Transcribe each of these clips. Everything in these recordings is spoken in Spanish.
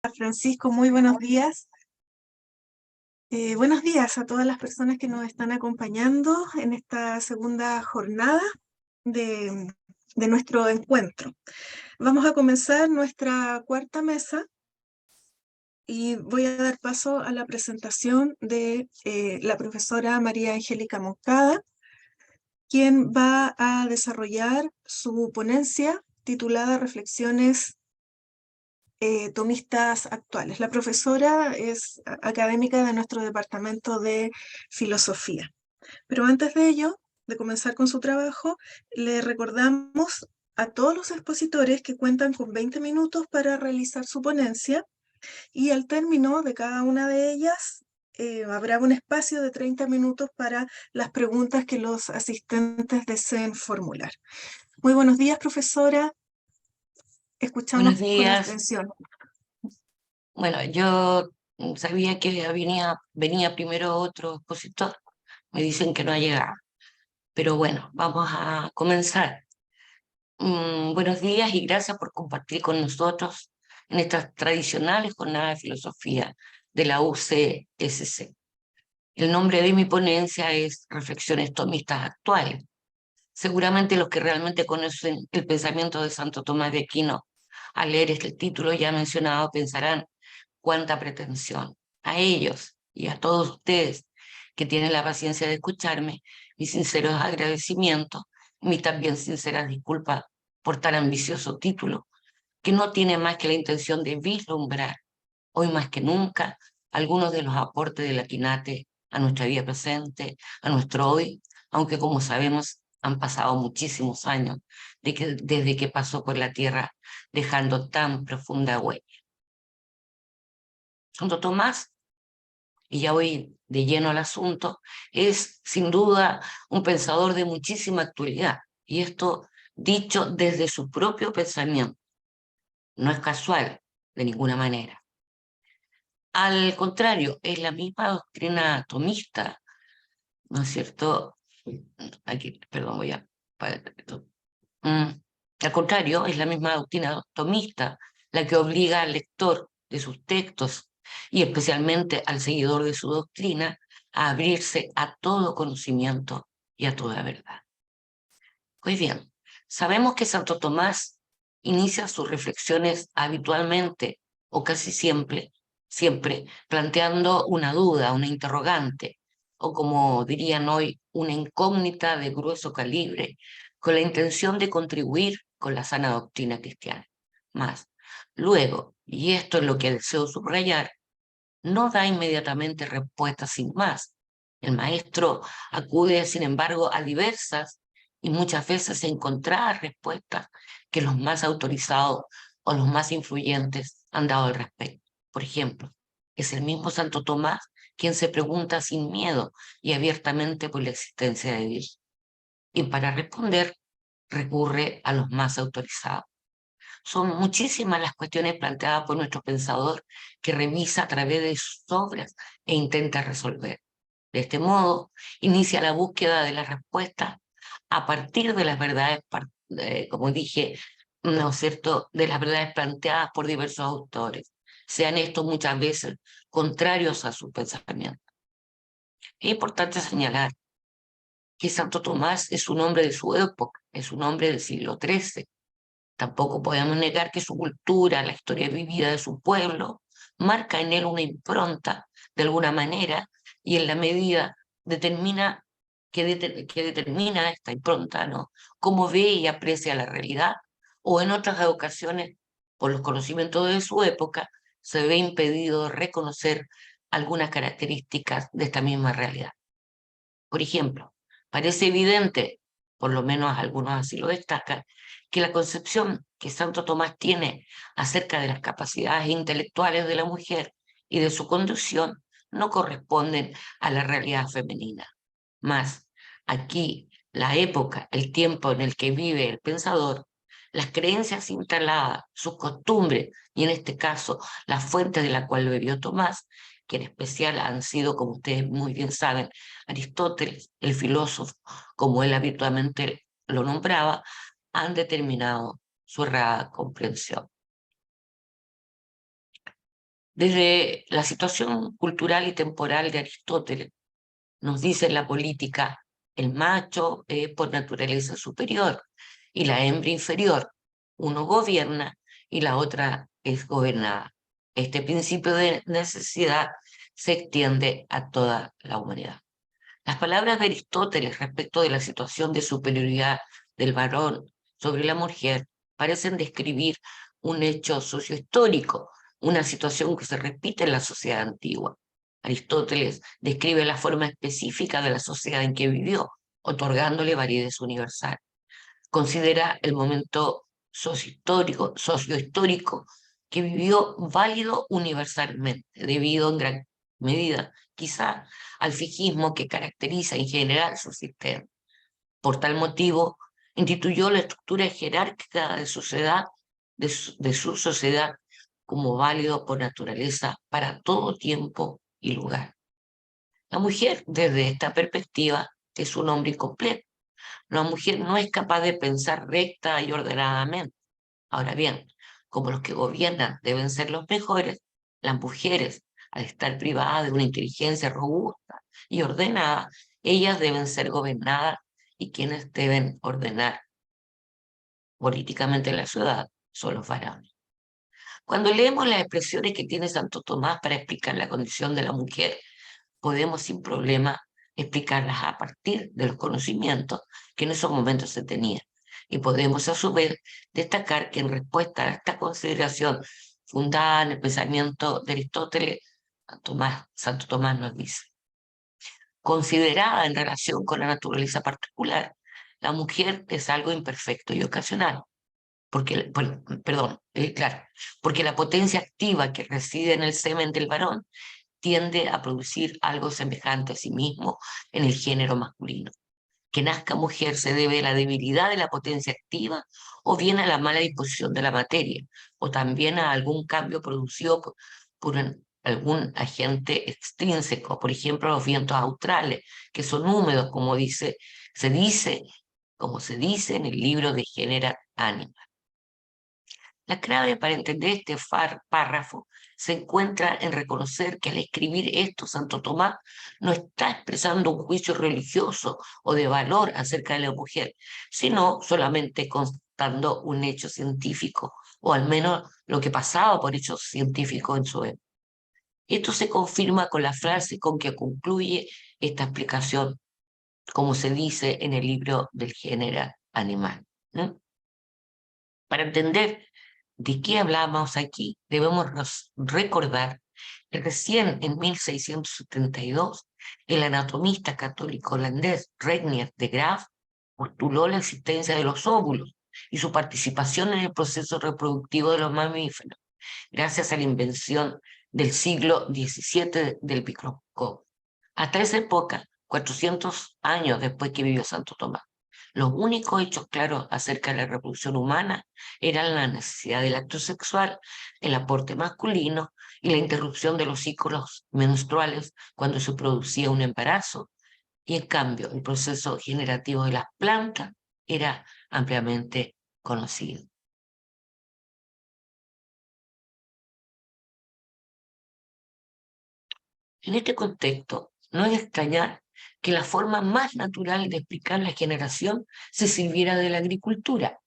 Francisco, muy buenos días. Buenos días a todas las personas que nos están acompañando en esta segunda jornada de, de nuestro encuentro. Vamos a comenzar nuestra cuarta mesa y voy a dar paso a la presentación de la profesora María Angélica Moncada, quien va a desarrollar su ponencia titulada Reflexiones tomistas actuales. La profesora es académica de nuestro departamento de filosofía. Pero antes de ello, de comenzar con su trabajo, le recordamos a todos los expositores que cuentan con 20 minutos para realizar su ponencia y al término de cada una de ellas habrá un espacio de 30 minutos para las preguntas que los asistentes deseen formular. Muy buenos días, profesora. Escuchamos Buenos con días. atención. Bueno, yo sabía que venía primero otro expositor. Me dicen que no ha llegado. Pero bueno, vamos a comenzar. Buenos días y gracias por compartir con nosotros en estas tradicionales jornadas de filosofía de la UCSC. El nombre de mi ponencia es Reflexiones tomistas actuales. Seguramente los que realmente conocen el pensamiento de Santo Tomás de Aquino, al leer este título ya mencionado, pensarán cuánta pretensión. A ellos y a todos ustedes que tienen la paciencia de escucharme, mis sinceros agradecimientos, mis también sinceras disculpas por tan ambicioso título, que no tiene más que la intención de vislumbrar, hoy más que nunca, algunos de los aportes de la Quinate a nuestra vida presente, a nuestro hoy, aunque como sabemos han pasado muchísimos años desde que pasó por la tierra, dejando tan profunda huella. Santo Tomás, y ya voy de lleno al asunto, es sin duda un pensador de muchísima actualidad, y esto dicho desde su propio pensamiento. No es casual, de ninguna manera. Al contrario, es la misma doctrina tomista, ¿no es cierto? Aquí, perdón, voy a... Mm, Al contrario, es la misma doctrina tomista la que obliga al lector de sus textos y especialmente al seguidor de su doctrina a abrirse a todo conocimiento y a toda verdad. Pues bien, sabemos que Santo Tomás inicia sus reflexiones habitualmente o casi siempre planteando una duda, una interrogante, o como dirían hoy, una incógnita de grueso calibre, con la intención de contribuir con la sana doctrina cristiana. Más, luego, y esto es lo que deseo subrayar, no da inmediatamente respuesta sin más. El maestro acude, sin embargo, a diversas y muchas veces a encontrar respuestas que los más autorizados o los más influyentes han dado al respecto. Por ejemplo, es el mismo Santo Tomás quien se pregunta sin miedo y abiertamente por la existencia de Dios. Y para responder recurre a los más autorizados. Son muchísimas las cuestiones planteadas por nuestro pensador que revisa a través de sus obras e intenta resolver. De este modo, inicia la búsqueda de las respuestas a partir de las verdades, como dije, ¿no es cierto?, de las verdades planteadas por diversos autores, sean estos muchas veces contrarios a su pensamiento. Es importante señalar que Santo Tomás es un hombre de su época, es un hombre del siglo XIII. Tampoco podemos negar que su cultura, la historia vivida de su pueblo, marca en él una impronta de alguna manera y en la medida determina que determina esta impronta, ¿no? Cómo ve y aprecia la realidad, o en otras ocasiones, por los conocimientos de su época, se ve impedido de reconocer algunas características de esta misma realidad. Por ejemplo, parece evidente, por lo menos algunos así lo destacan, que la concepción que Santo Tomás tiene acerca de las capacidades intelectuales de la mujer y de su conducción no corresponden a la realidad femenina. Más, aquí, la época, el tiempo en el que vive el pensador, las creencias instaladas, sus costumbres, y en este caso, la fuente de la cual bebió Tomás, que en especial han sido, como ustedes muy bien saben, Aristóteles, el filósofo, como él habitualmente lo nombraba, han determinado su errada comprensión. Desde la situación cultural y temporal de Aristóteles, nos dice en la política, el macho es por naturaleza superior y la hembra inferior. Uno gobierna y la otra es gobernada. Este principio de necesidad se extiende a toda la humanidad. Las palabras de Aristóteles respecto de la situación de superioridad del varón sobre la mujer parecen describir un hecho sociohistórico, una situación que se repite en la sociedad antigua. Aristóteles describe la forma específica de la sociedad en que vivió, otorgándole validez universal. Considera el momento sociohistórico que vivió válido universalmente, debido en gran medida, quizá, al fijismo que caracteriza en general su sistema. Por tal motivo, instituyó la estructura jerárquica de de su sociedad como válido por naturaleza para todo tiempo y lugar. La mujer, desde esta perspectiva, es un hombre incompleto. La mujer no es capaz de pensar recta y ordenadamente. Ahora bien, como los que gobiernan deben ser los mejores, las mujeres, al estar privadas de una inteligencia robusta y ordenada, ellas deben ser gobernadas y quienes deben ordenar políticamente la ciudad son los varones. Cuando leemos las expresiones que tiene Santo Tomás para explicar la condición de la mujer, podemos sin problema explicarlas a partir de los conocimientos que en esos momentos se tenían. Y podemos a su vez destacar que en respuesta a esta consideración fundada en el pensamiento de Aristóteles, Santo Tomás nos dice, considerada en relación con la naturaleza particular, la mujer es algo imperfecto y ocasional, claro, porque la potencia activa que reside en el semen del varón tiende a producir algo semejante a sí mismo en el género masculino. Que nazca mujer se debe a la debilidad de la potencia activa o bien a la mala disposición de la materia, o también a algún cambio producido algún agente extrínseco, por ejemplo, los vientos australes, que son húmedos, se dice, como se dice en el libro de Genera Animal. La clave para entender este párrafo se encuentra en reconocer que al escribir esto Santo Tomás no está expresando un juicio religioso o de valor acerca de la mujer, sino solamente constatando un hecho científico, o al menos lo que pasaba por hechos científicos en su época. Esto se confirma con la frase con que concluye esta explicación, como se dice en el libro del género animal. Para entender de qué hablamos aquí, debemos recordar que recién en 1672 el anatomista católico holandés Regnier de Graaf postuló la existencia de los óvulos y su participación en el proceso reproductivo de los mamíferos, gracias a la invención del siglo XVII del microscopio. Hasta esa época, 400 años después que vivió Santo Tomás, los únicos hechos claros acerca de la reproducción humana eran la necesidad del acto sexual, el aporte masculino y la interrupción de los ciclos menstruales cuando se producía un embarazo. Y en cambio, el proceso generativo de las plantas era ampliamente conocido. En este contexto, no es extrañar que la forma más natural de explicar la generación se sirviera de la agricultura,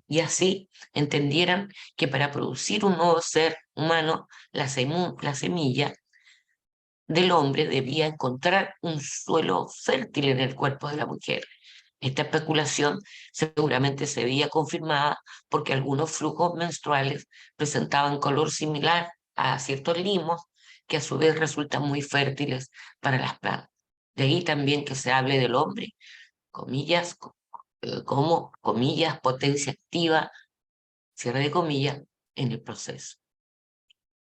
y así entendieran que para producir un nuevo ser humano, la semilla del hombre debía encontrar un suelo fértil en el cuerpo de la mujer. Esta especulación seguramente se veía confirmada porque algunos flujos menstruales presentaban color similar a ciertos limos que a su vez resultan muy fértiles para las plantas. De ahí también que se hable del hombre, comillas, como, comillas, potencia activa, cierre de comillas, en el proceso.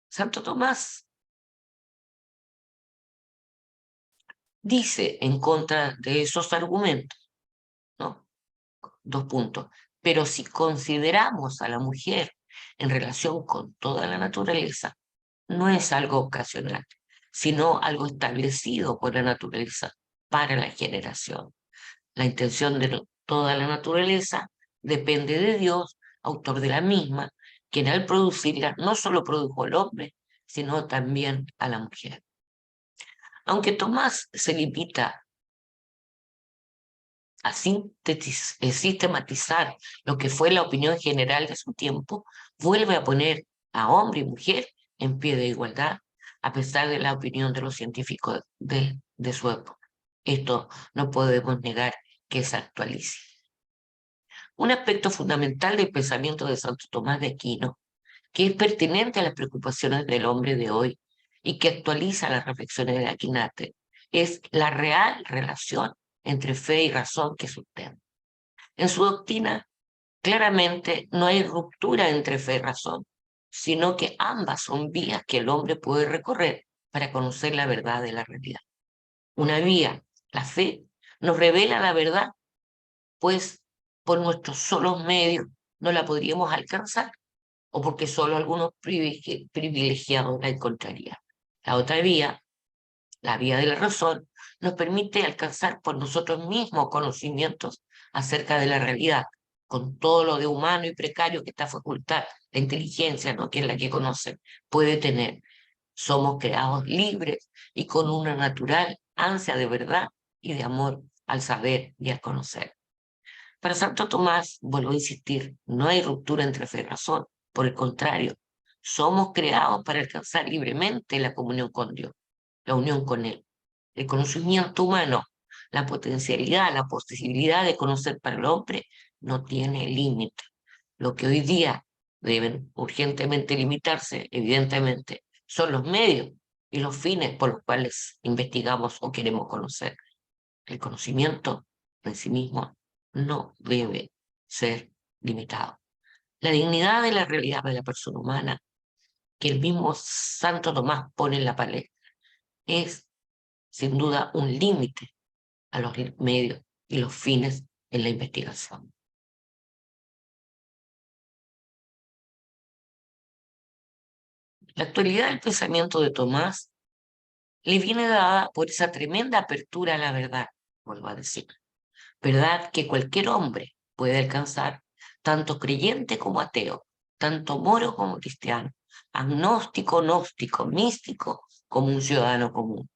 Santo Tomás dice en contra de esos argumentos, ¿no? Dos puntos. Pero si consideramos a la mujer en relación con toda la naturaleza, no es algo ocasional, sino algo establecido por la naturaleza para la generación. La intención de toda la naturaleza depende de Dios, autor de la misma, quien al producirla no solo produjo al hombre, sino también a la mujer. Aunque Tomás se limita a sistematizar lo que fue la opinión general de su tiempo, vuelve a poner a hombre y mujer en pie de igualdad, a pesar de la opinión de los científicos de su época. Esto no podemos negar que se actualice. Un aspecto fundamental del pensamiento de Santo Tomás de Aquino, que es pertinente a las preocupaciones del hombre de hoy y que actualiza las reflexiones de Aquinate, es la real relación entre fe y razón que sustenta. En su doctrina, claramente no hay ruptura entre fe y razón, sino que ambas son vías que el hombre puede recorrer para conocer la verdad de la realidad. Una vía, la fe, nos revela la verdad, pues por nuestros solos medios no la podríamos alcanzar o porque solo algunos privilegiados la encontrarían. La otra vía, la vía de la razón, nos permite alcanzar por nosotros mismos conocimientos acerca de la realidad, con todo lo de humano y precario que esta facultad, la inteligencia, ¿no?, que es la que conoce, puede tener. Somos creados libres y con una natural ansia de verdad y de amor al saber y al conocer. Para Santo Tomás, vuelvo a insistir, no hay ruptura entre fe y razón. Por el contrario, somos creados para alcanzar libremente la comunión con Dios, la unión con Él. El conocimiento humano, la potencialidad, la posibilidad de conocer para el hombre no tiene límite. Lo que hoy día deben urgentemente limitarse, evidentemente, son los medios y los fines por los cuales investigamos o queremos conocer. El conocimiento en sí mismo no debe ser limitado. La dignidad de la realidad de la persona humana, que el mismo Santo Tomás pone en la palestra, es sin duda un límite a los medios y los fines en la investigación. La actualidad del pensamiento de Tomás le viene dada por esa tremenda apertura a la verdad, vuelvo a decir, verdad que cualquier hombre puede alcanzar, tanto creyente como ateo, tanto moro como cristiano, agnóstico, gnóstico, místico, como un ciudadano común.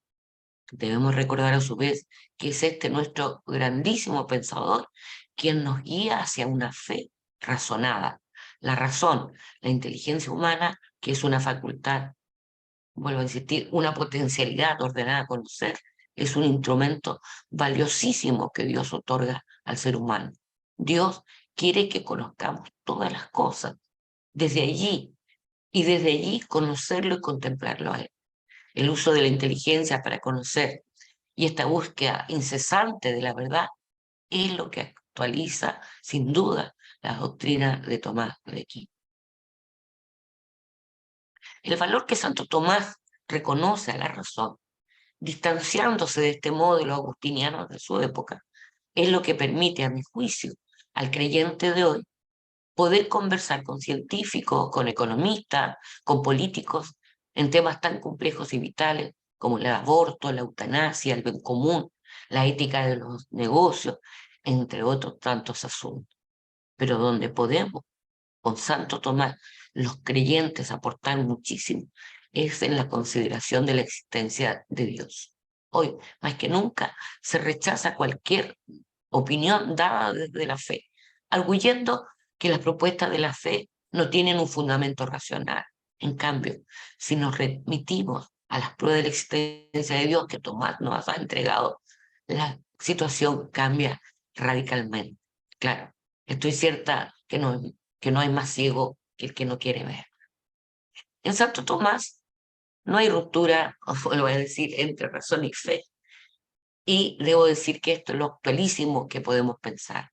Debemos recordar a su vez que es este nuestro grandísimo pensador quien nos guía hacia una fe razonada. La razón, la inteligencia humana, que es una facultad, vuelvo a insistir, una potencialidad ordenada a conocer, es un instrumento valiosísimo que Dios otorga al ser humano. Dios quiere que conozcamos todas las cosas, desde allí, y desde allí conocerlo y contemplarlo a Él. El uso de la inteligencia para conocer y esta búsqueda incesante de la verdad es lo que actualiza, sin duda, la doctrina de Tomás de Aquino. El valor que Santo Tomás reconoce a la razón, distanciándose de este modo de los agustinianos de su época, es lo que permite, a mi juicio, al creyente de hoy poder conversar con científicos, con economistas, con políticos en temas tan complejos y vitales como el aborto, la eutanasia, el bien común, la ética de los negocios, entre otros tantos asuntos. Pero donde podemos, con Santo Tomás, los creyentes aportar muchísimo es en la consideración de la existencia de Dios. Hoy, más que nunca, se rechaza cualquier opinión dada desde la fe, arguyendo que las propuestas de la fe no tienen un fundamento racional. En cambio, si nos remitimos a las pruebas de la existencia de Dios que Tomás nos ha entregado, la situación cambia radicalmente. Claro, estoy cierta que no hay más ciego que el que no quiere ver. En Santo Tomás no hay ruptura, os vuelvo a decir, entre razón y fe. Y debo decir que esto es lo actualísimo que podemos pensar.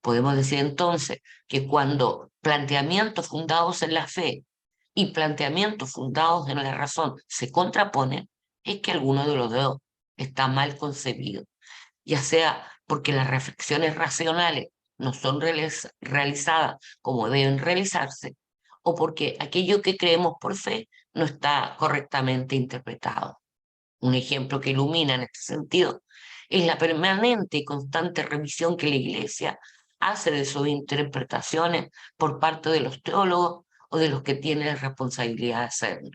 Podemos decir entonces que cuando planteamientos fundados en la fe y planteamientos fundados en la razón se contraponen, es que alguno de los dos está mal concebido, ya sea porque las reflexiones racionales no son realizadas como deben realizarse, o porque aquello que creemos por fe no está correctamente interpretado. Un ejemplo que ilumina en este sentido es la permanente y constante revisión que la Iglesia hace de sus interpretaciones por parte de los teólogos o de los que tienen la responsabilidad de hacerlo.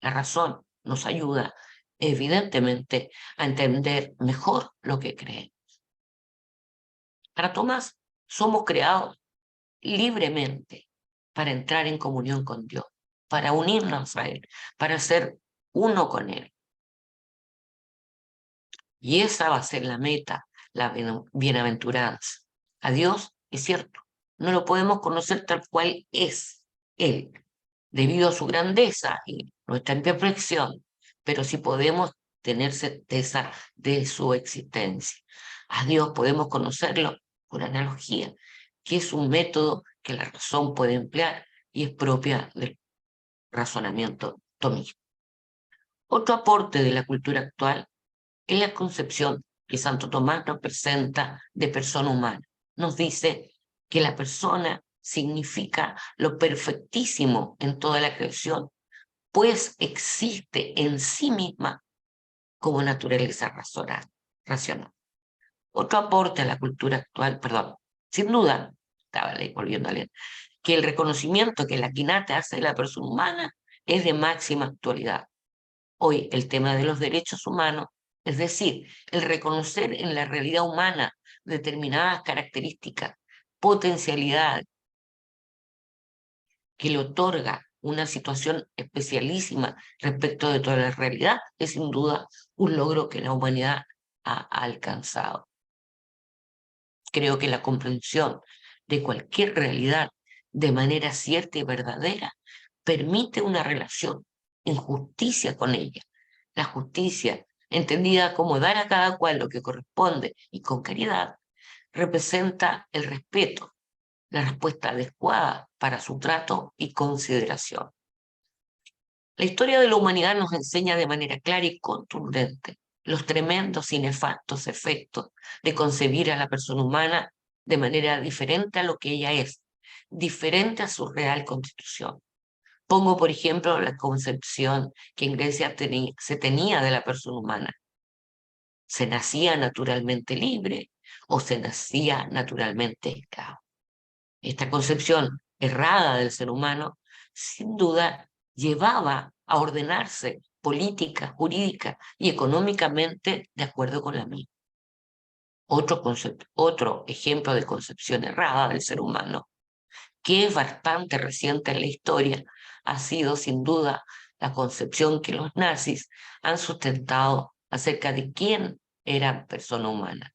La razón nos ayuda, evidentemente, a entender mejor lo que creemos. Para Tomás, somos creados libremente para entrar en comunión con Dios, para unirnos a Él, para ser uno con Él. Y esa va a ser la meta, la bienaventuranza. A Dios, es cierto, no lo podemos conocer tal cual es Él, debido a su grandeza y nuestra imperfección, pero sí podemos tener certeza de su existencia. A Dios podemos conocerlo por analogía, que es un método que la razón puede emplear y es propia del razonamiento tomista. Otro aporte de la cultura actual es la concepción que Santo Tomás nos presenta de persona humana. Nos dice que la persona significa lo perfectísimo en toda la creación, pues existe en sí misma como naturaleza racional. Otro aporte a la cultura actual, perdón, sin duda, estaba volviendo a leer, que el reconocimiento que la Quinata hace de la persona humana es de máxima actualidad. Hoy el tema de los derechos humanos, es decir, el reconocer en la realidad humana determinadas características, potencialidades que le otorga una situación especialísima respecto de toda la realidad, es sin duda un logro que la humanidad ha alcanzado. Creo que la comprensión de cualquier realidad de manera cierta y verdadera permite una relación en justicia con ella. La justicia, entendida como dar a cada cual lo que corresponde y con caridad, representa el respeto, la respuesta adecuada para su trato y consideración. La historia de la humanidad nos enseña de manera clara y contundente los tremendos y nefastos efectos de concebir a la persona humana de manera diferente a lo que ella es, diferente a su real constitución. Pongo, por ejemplo, la concepción que en Grecia se tenía de la persona humana. ¿Se nacía naturalmente libre o se nacía naturalmente esclavo? Esta concepción errada del ser humano, sin duda, llevaba a ordenarse política, jurídica y económicamente de acuerdo con la misma. Otro ejemplo de concepción errada del ser humano, que es bastante reciente en la historia, ha sido sin duda la concepción que los nazis han sustentado acerca de quién era persona humana.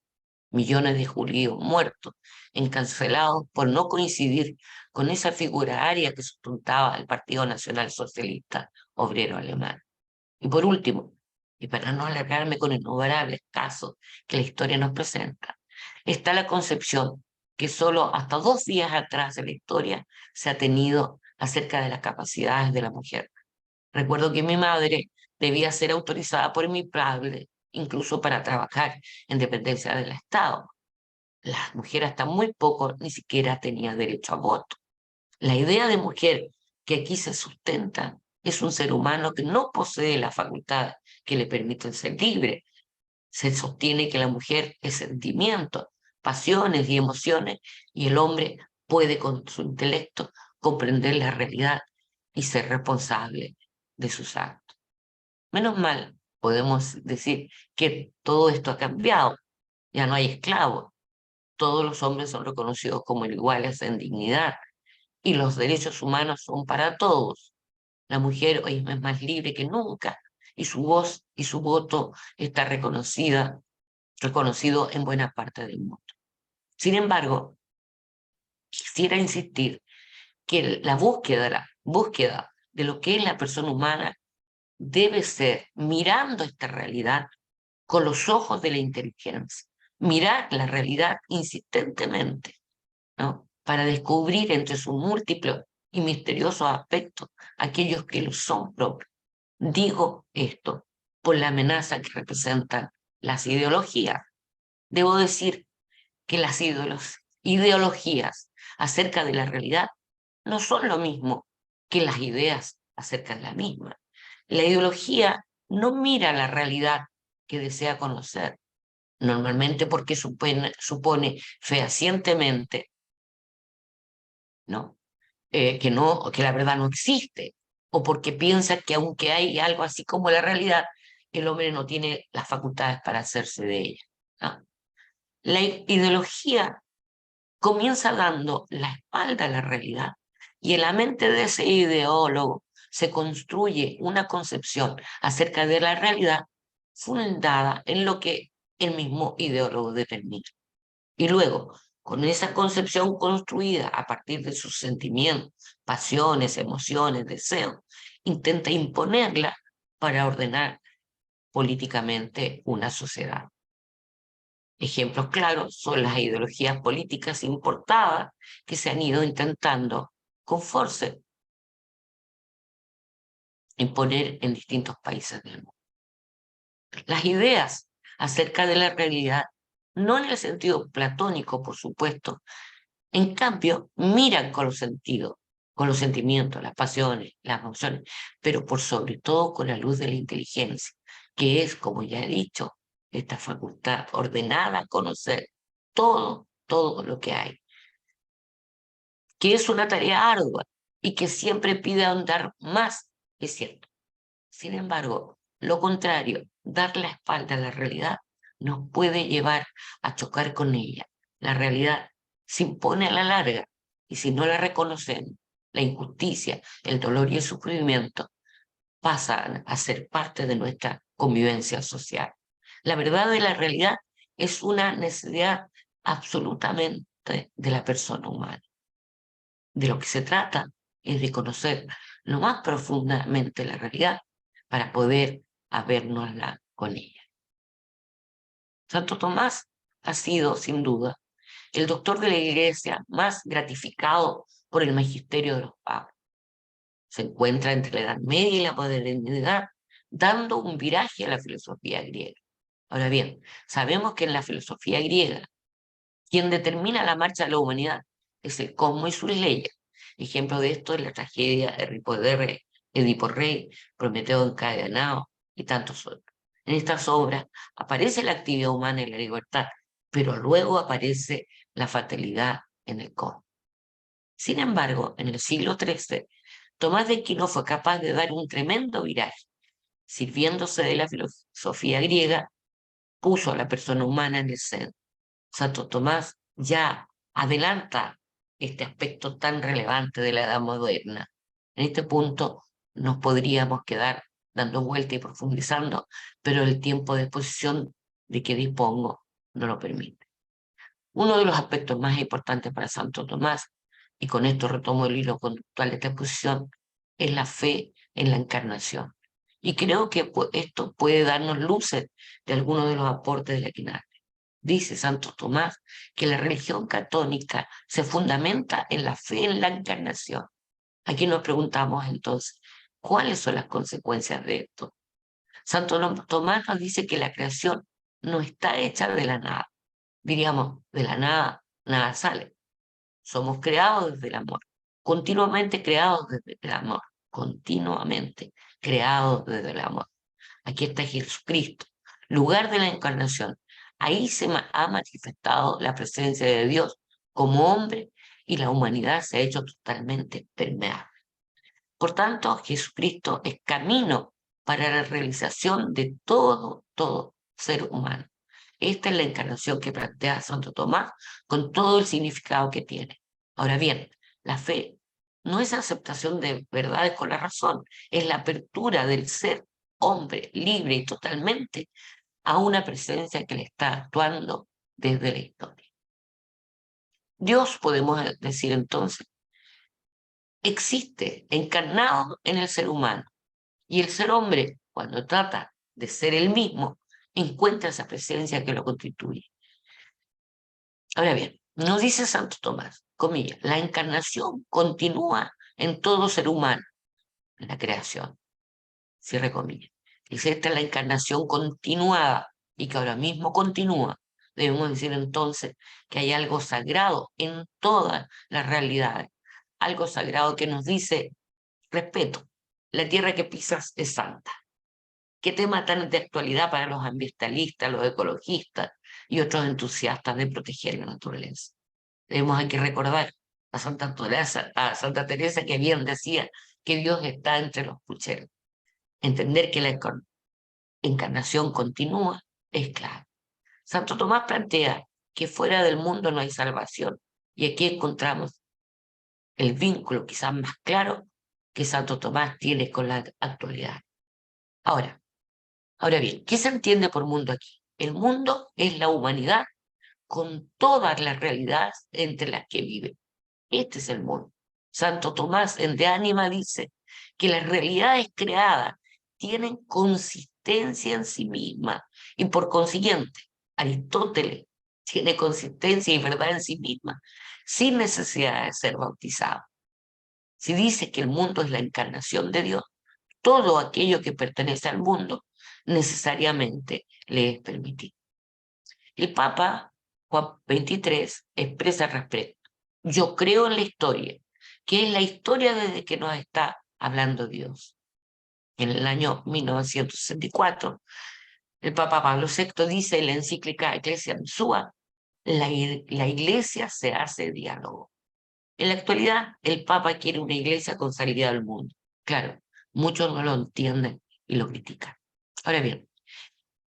Millones de judíos muertos, encarcelados por no coincidir con esa figura aria que sustentaba el Partido Nacional Socialista Obrero Alemán. Y por último, y para no alargarme con innumerables casos que la historia nos presenta, está la concepción que solo hasta 2 días atrás de la historia se ha tenido acerca de las capacidades de la mujer. Recuerdo que mi madre debía ser autorizada por mi padre, incluso para trabajar en dependencia del Estado. Las mujeres hasta muy poco ni siquiera tenían derecho a voto. La idea de mujer que aquí se sustenta es un ser humano que no posee las facultades que le permiten ser libre. Se sostiene que la mujer es sentimiento, pasiones y emociones, y el hombre puede con su intelecto comprender la realidad y ser responsable de sus actos. Menos mal, podemos decir que todo esto ha cambiado. Ya no hay esclavos. Todos los hombres son reconocidos como iguales en dignidad y los derechos humanos son para todos. La mujer hoy es más libre que nunca y su voz y su voto está reconocido en buena parte del mundo. Sin embargo, quisiera insistir que la búsqueda de lo que es la persona humana debe ser mirando esta realidad con los ojos de la inteligencia, mirar la realidad insistentemente, ¿no? Para descubrir entre sus múltiples y misteriosos aspectos aquellos que los son propios. Digo esto por la amenaza que representan las ideologías. Debo decir que las ideologías acerca de la realidad no son lo mismo que las ideas acerca de la misma. La ideología no mira la realidad que desea conocer, normalmente porque supone fehacientemente, ¿no?, que la verdad no existe, o porque piensa que aunque hay algo así como la realidad, el hombre no tiene las facultades para hacerse de ella, ¿no? La ideología comienza dando la espalda a la realidad y en la mente de ese ideólogo se construye una concepción acerca de la realidad fundada en lo que el mismo ideólogo determina. Y luego, con esa concepción construida a partir de sus sentimientos, pasiones, emociones, deseos, intenta imponerla para ordenar políticamente una sociedad. Ejemplos claros son las ideologías políticas importadas que se han ido intentando con fuerza imponer en distintos países del mundo. Las ideas acerca de la realidad, no en el sentido platónico, por supuesto, en cambio, miran con los sentidos, con los sentimientos, las pasiones, las emociones, pero por sobre todo con la luz de la inteligencia, que es, como ya he dicho, esta facultad ordenada a conocer todo lo que hay, que es una tarea ardua y que siempre pide ahondar más, es cierto. Sin embargo, lo contrario, dar la espalda a la realidad, nos puede llevar a chocar con ella. La realidad se impone a la larga y si no la reconocemos, la injusticia, el dolor y el sufrimiento pasan a ser parte de nuestra convivencia social. La verdad de la realidad es una necesidad absolutamente de la persona humana. De lo que se trata es de conocer lo más profundamente la realidad para poder habernosla con ella. Santo Tomás ha sido, sin duda, el doctor de la Iglesia más gratificado por el magisterio de los papas. Se encuentra entre la Edad Media y la modernidad, dando un viraje a la filosofía griega. Ahora bien, sabemos que en la filosofía griega, quien determina la marcha de la humanidad es el cosmos y sus leyes. Ejemplo de esto es la tragedia de Edipo Rey, Prometeo encadenado y tantos otros. En estas obras aparece la actividad humana y la libertad, pero luego aparece la fatalidad en el cosmos. Sin embargo, en el siglo XIII, Tomás de Aquino fue capaz de dar un tremendo viraje. Sirviéndose de la filosofía griega, puso a la persona humana en el centro. Santo Tomás ya adelanta este aspecto tan relevante de la edad moderna. En este punto nos podríamos quedar dando vuelta y profundizando, pero el tiempo de exposición de que dispongo no lo permite. Uno de los aspectos más importantes para Santo Tomás, y con esto retomo el hilo conductual de esta exposición, es la fe en la encarnación. Y creo que esto puede darnos luces de algunos de los aportes de la Quinal. Dice Santo Tomás que la religión católica se fundamenta en la fe en la encarnación. Aquí nos preguntamos entonces, ¿cuáles son las consecuencias de esto? Santo Tomás nos dice que la creación no está hecha de la nada. Diríamos, de la nada, nada sale. Somos creados desde el amor, continuamente creados desde el amor, continuamente creados desde el amor. Aquí está Jesucristo, lugar de la encarnación. Ahí ha manifestado la presencia de Dios como hombre y la humanidad se ha hecho totalmente permeable. Por tanto, Jesucristo es camino para la realización de todo ser humano. Esta es la encarnación que plantea Santo Tomás con todo el significado que tiene. Ahora bien, la fe no es aceptación de verdades con la razón, es la apertura del ser hombre libre y totalmente a una presencia que le está actuando desde la historia. Dios, podemos decir entonces, existe encarnado en el ser humano y el ser hombre, cuando trata de ser el mismo, encuentra esa presencia que lo constituye. Ahora bien, nos dice Santo Tomás, comillas, la encarnación continúa en todo ser humano, en la creación, cierre comillas. Dice, esta es la encarnación continuada y que ahora mismo continúa. Debemos decir entonces que hay algo sagrado en todas las realidades, algo sagrado que nos dice, respeto, la tierra que pisas es santa. Qué tema tan de actualidad para los ambientalistas, los ecologistas y otros entusiastas de proteger la naturaleza. Hay que recordar Santa Teresa, que bien decía que Dios está entre los pucheros. Entender que la encarnación continúa es clave. Santo Tomás plantea que fuera del mundo no hay salvación, y aquí encontramos el vínculo quizás más claro que Santo Tomás tiene con la actualidad. Ahora bien, ¿qué se entiende por mundo aquí? El mundo es la humanidad con todas las realidades entre las que vive. Este es el mundo. Santo Tomás en De Anima dice que las realidades creadas tienen consistencia en sí mismas y por consiguiente Aristóteles tiene consistencia y verdad en sí misma sin necesidad de ser bautizado. Si dice que el mundo es la encarnación de Dios, todo aquello que pertenece al mundo necesariamente le es permitido. El Papa Juan XXIII expresa al respecto: yo creo en la historia, que es la historia desde que nos está hablando Dios. En el año 1964, el Papa Pablo VI dice en la encíclica Ecclesiam Sua, la iglesia se hace diálogo. En la actualidad, el Papa quiere una iglesia con salida al mundo. Claro, muchos no lo entienden y lo critican. Ahora bien,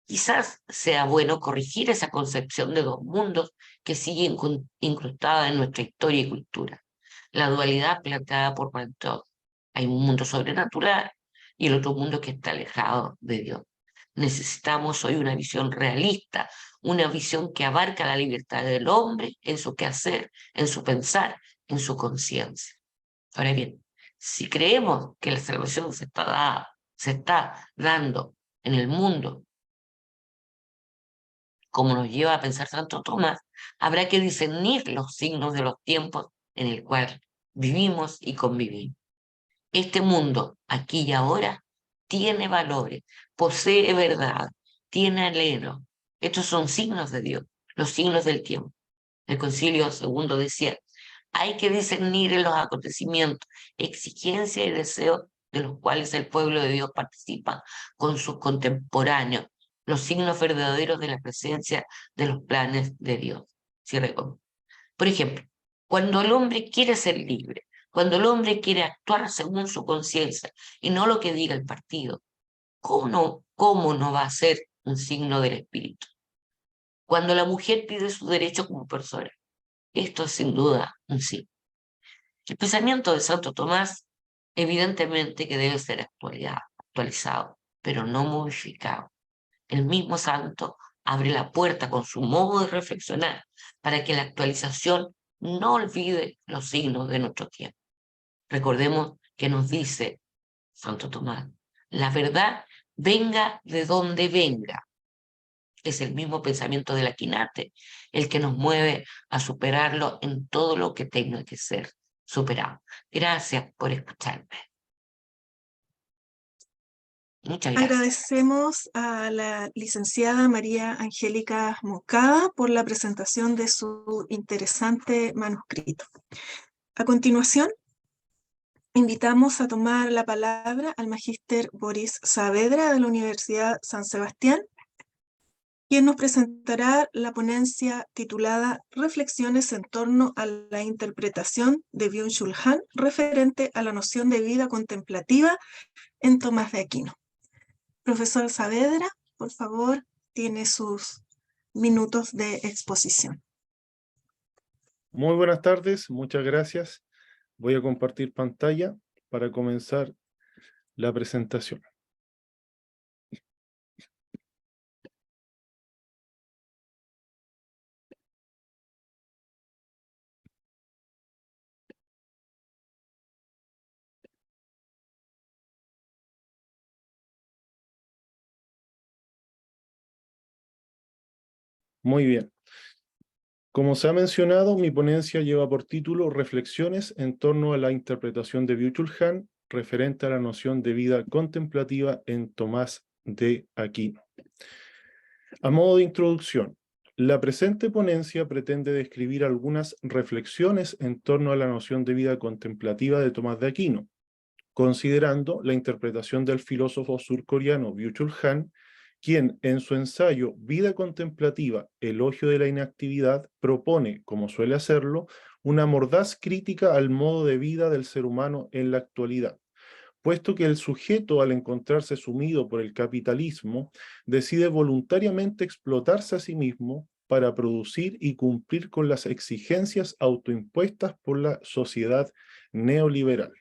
quizás sea bueno corregir esa concepción de dos mundos que sigue incrustada en nuestra historia y cultura. La dualidad planteada por Panteón. Hay un mundo sobrenatural y el otro mundo que está alejado de Dios. Necesitamos hoy una visión realista, una visión que abarca la libertad del hombre en su quehacer, en su pensar, en su conciencia. Ahora bien, si creemos que la salvación se está dando en el mundo como nos lleva a pensar Santo Tomás, habrá que discernir los signos de los tiempos en el cual vivimos y convivimos. Este mundo, aquí y ahora, tiene valores, posee verdad, tiene anhelo. Estos son signos de Dios, los signos del tiempo. El Concilio II decía, hay que discernir en los acontecimientos, exigencias y deseos de los cuales el pueblo de Dios participa con sus contemporáneos, los signos verdaderos de la presencia de los planes de Dios. Cierre comillas. Por ejemplo, cuando el hombre quiere ser libre, cuando el hombre quiere actuar según su conciencia y no lo que diga el partido, cómo no va a ser un signo del espíritu? Cuando la mujer pide su derecho como persona, esto es sin duda un sí. El pensamiento de Santo Tomás, evidentemente que debe ser actualizado, pero no modificado. El mismo santo abre la puerta con su modo de reflexionar para que la actualización no olvide los signos de nuestro tiempo. Recordemos que nos dice Santo Tomás, la verdad venga de donde venga. Es el mismo pensamiento del Aquinate, el que nos mueve a superarlo en todo lo que tenga que ser superado. Gracias por escucharme. Muchas gracias. Agradecemos a la licenciada María Angélica Moncada por la presentación de su interesante manuscrito. A continuación, invitamos a tomar la palabra al magíster Boris Saavedra de la Universidad San Sebastián, quien nos presentará la ponencia titulada Reflexiones en torno a la interpretación de Byung-Chul Han referente a la noción de vida contemplativa en Tomás de Aquino. Profesor Saavedra, por favor, tiene sus minutos de exposición. Muy buenas tardes, muchas gracias. Voy a compartir pantalla para comenzar la presentación. Muy bien. Como se ha mencionado, mi ponencia lleva por título Reflexiones en torno a la interpretación de Byung-Chul Han referente a la noción de vida contemplativa en Tomás de Aquino. A modo de introducción, la presente ponencia pretende describir algunas reflexiones en torno a la noción de vida contemplativa de Tomás de Aquino, considerando la interpretación del filósofo surcoreano Byung-Chul Han, quien en su ensayo Vida contemplativa, elogio de la inactividad, propone, como suele hacerlo, una mordaz crítica al modo de vida del ser humano en la actualidad, puesto que el sujeto, al encontrarse sumido por el capitalismo, decide voluntariamente explotarse a sí mismo para producir y cumplir con las exigencias autoimpuestas por la sociedad neoliberal.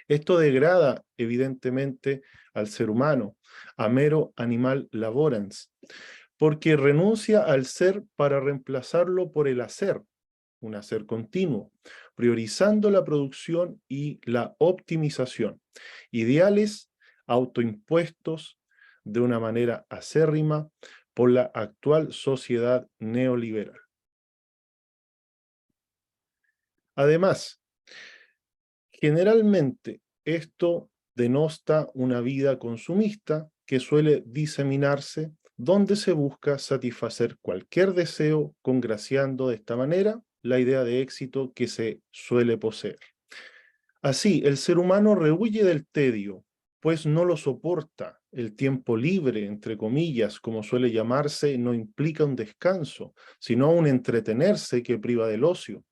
Esto degrada, evidentemente, al ser humano, a mero animal laborans, porque renuncia al ser para reemplazarlo por el hacer, un hacer continuo, priorizando la producción y la optimización, ideales autoimpuestos de una manera acérrima por la actual sociedad neoliberal. Además, generalmente esto denosta una vida consumista que suele diseminarse donde se busca satisfacer cualquier deseo, congraciando de esta manera la idea de éxito que se suele poseer. Así, el ser humano rehuye del tedio, pues no lo soporta. El tiempo libre, entre comillas, como suele llamarse, no implica un descanso, sino un entretenerse que priva del ocio.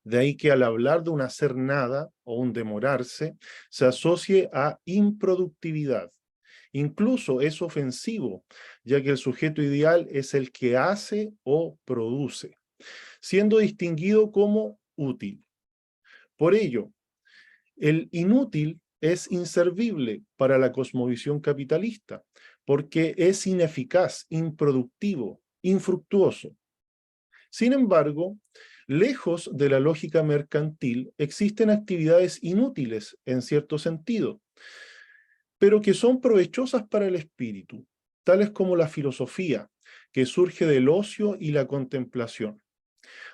De ahí que al hablar de un hacer nada o un demorarse, se asocie a improductividad. Incluso es ofensivo, ya que el sujeto ideal es el que hace o produce, siendo distinguido como útil. Por ello, el inútil es inservible para la cosmovisión capitalista, porque es ineficaz, improductivo, infructuoso. Sin embargo, lejos de la lógica mercantil, existen actividades inútiles en cierto sentido, pero que son provechosas para el espíritu, tales como la filosofía, que surge del ocio y la contemplación.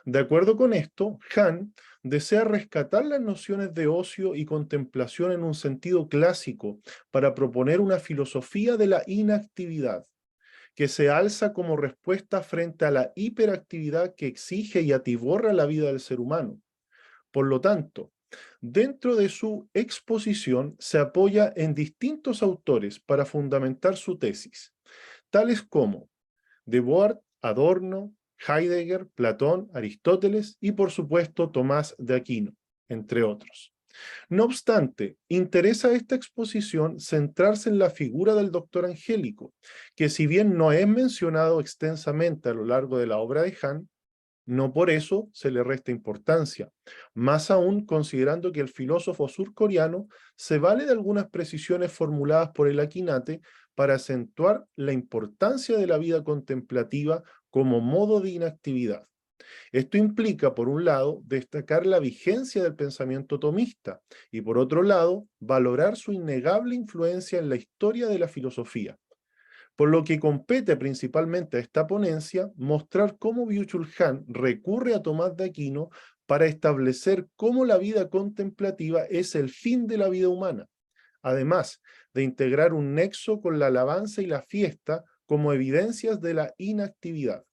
De acuerdo con esto, Hahn desea rescatar las nociones de ocio y contemplación en un sentido clásico para proponer una filosofía de la inactividad, que se alza como respuesta frente a la hiperactividad que exige y atiborra la vida del ser humano. Por lo tanto, dentro de su exposición se apoya en distintos autores para fundamentar su tesis, tales como Debord, Adorno, Heidegger, Platón, Aristóteles y por supuesto Tomás de Aquino, entre otros. No obstante, interesa esta exposición centrarse en la figura del doctor Angélico, que si bien no es mencionado extensamente a lo largo de la obra de Hahn, no por eso se le resta importancia, más aún considerando que el filósofo surcoreano se vale de algunas precisiones formuladas por el Aquinate para acentuar la importancia de la vida contemplativa como modo de inactividad. Esto implica, por un lado, destacar la vigencia del pensamiento tomista y, por otro lado, valorar su innegable influencia en la historia de la filosofía. Por lo que compete principalmente a esta ponencia mostrar cómo Byung-Chul Han recurre a Tomás de Aquino para establecer cómo la vida contemplativa es el fin de la vida humana, además de integrar un nexo con la alabanza y la fiesta como evidencias de la inactividad.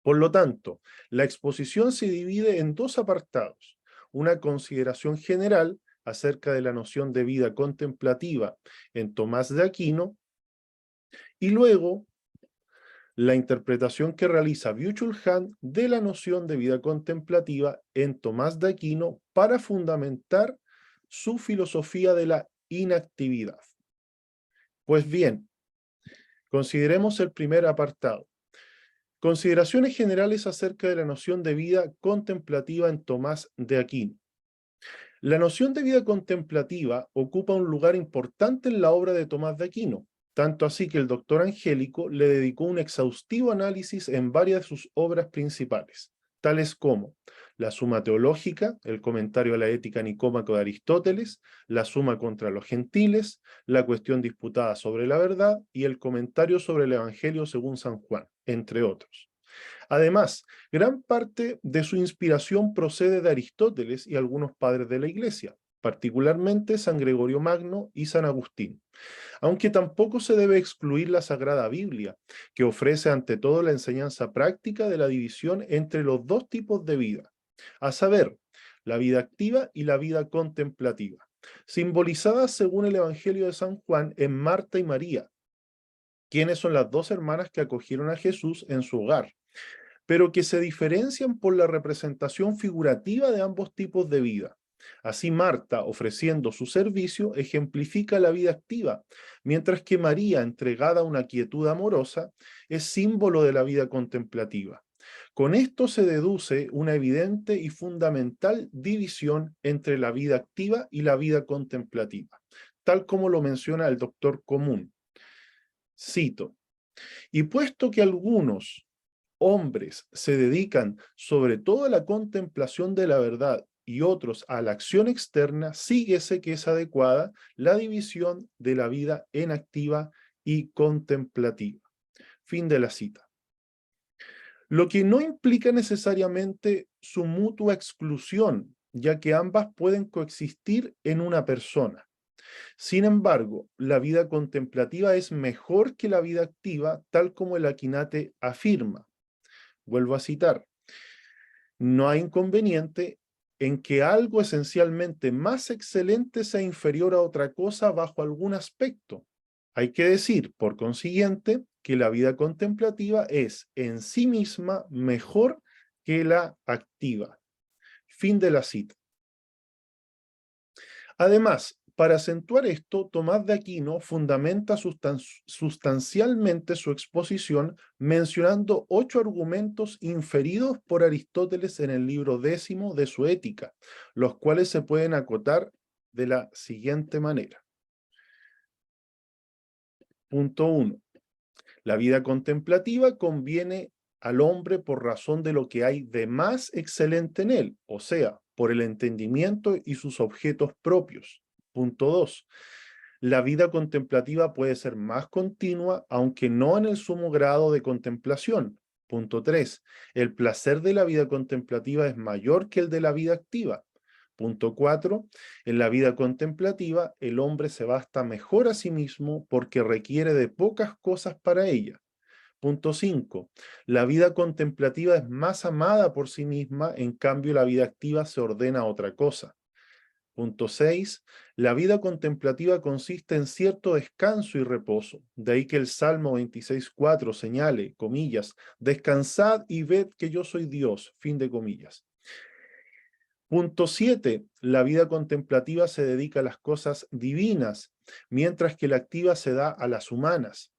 Por lo tanto, la exposición se divide en dos apartados: una consideración general acerca de la noción de vida contemplativa en Tomás de Aquino, y luego la interpretación que realiza Byung-Chul Han de la noción de vida contemplativa en Tomás de Aquino para fundamentar su filosofía de la inactividad. Pues bien, consideremos el primer apartado. Consideraciones generales acerca de la noción de vida contemplativa en Tomás de Aquino. La noción de vida contemplativa ocupa un lugar importante en la obra de Tomás de Aquino, tanto así que el doctor Angélico le dedicó un exhaustivo análisis en varias de sus obras principales, tales como la Suma Teológica, el comentario a la Ética Nicómaco de Aristóteles, la Suma contra los Gentiles, la Cuestión disputada sobre la verdad y el comentario sobre el Evangelio según San Juan, entre otros. Además, gran parte de su inspiración procede de Aristóteles y algunos padres de la Iglesia, particularmente San Gregorio Magno y San Agustín. Aunque tampoco se debe excluir la Sagrada Biblia, que ofrece ante todo la enseñanza práctica de la división entre los dos tipos de vida, a saber, la vida activa y la vida contemplativa, simbolizadas según el Evangelio de San Juan en Marta y María, quienes son las dos hermanas que acogieron a Jesús en su hogar, pero que se diferencian por la representación figurativa de ambos tipos de vida. Así Marta, ofreciendo su servicio, ejemplifica la vida activa, mientras que María, entregada a una quietud amorosa, es símbolo de la vida contemplativa. Con esto se deduce una evidente y fundamental división entre la vida activa y la vida contemplativa, tal como lo menciona el doctor Común. Cito: y puesto que algunos hombres se dedican sobre todo a la contemplación de la verdad y otros a la acción externa, síguese que es adecuada la división de la vida en activa y contemplativa. Fin de la cita. Lo que no implica necesariamente su mutua exclusión, ya que ambas pueden coexistir en una persona. Sin embargo, la vida contemplativa es mejor que la vida activa, tal como el Aquinate afirma. Vuelvo a citar: no hay inconveniente en que algo esencialmente más excelente sea inferior a otra cosa bajo algún aspecto. Hay que decir, por consiguiente, que la vida contemplativa es en sí misma mejor que la activa. Fin de la cita. Además, para acentuar esto, Tomás de Aquino fundamenta sustancialmente su exposición mencionando 8 argumentos inferidos por Aristóteles en el libro 10º de su Ética, los cuales se pueden acotar de la siguiente manera. Punto 1. La vida contemplativa conviene al hombre por razón de lo que hay de más excelente en él, o sea, por el entendimiento y sus objetos propios. Punto 2. La vida contemplativa puede ser más continua, aunque no en el sumo grado de contemplación. Punto 3. El placer de la vida contemplativa es mayor que el de la vida activa. Punto 4. En la vida contemplativa, el hombre se basta mejor a sí mismo porque requiere de pocas cosas para ella. Punto 5. La vida contemplativa es más amada por sí misma, en cambio la vida activa se ordena a otra cosa. Punto 6. La vida contemplativa consiste en cierto descanso y reposo. De ahí que el Salmo 26:4 señale, comillas, descansad y ved que yo soy Dios, fin de comillas. Punto 7. La vida contemplativa se dedica a las cosas divinas, mientras que la activa se da a las humanas.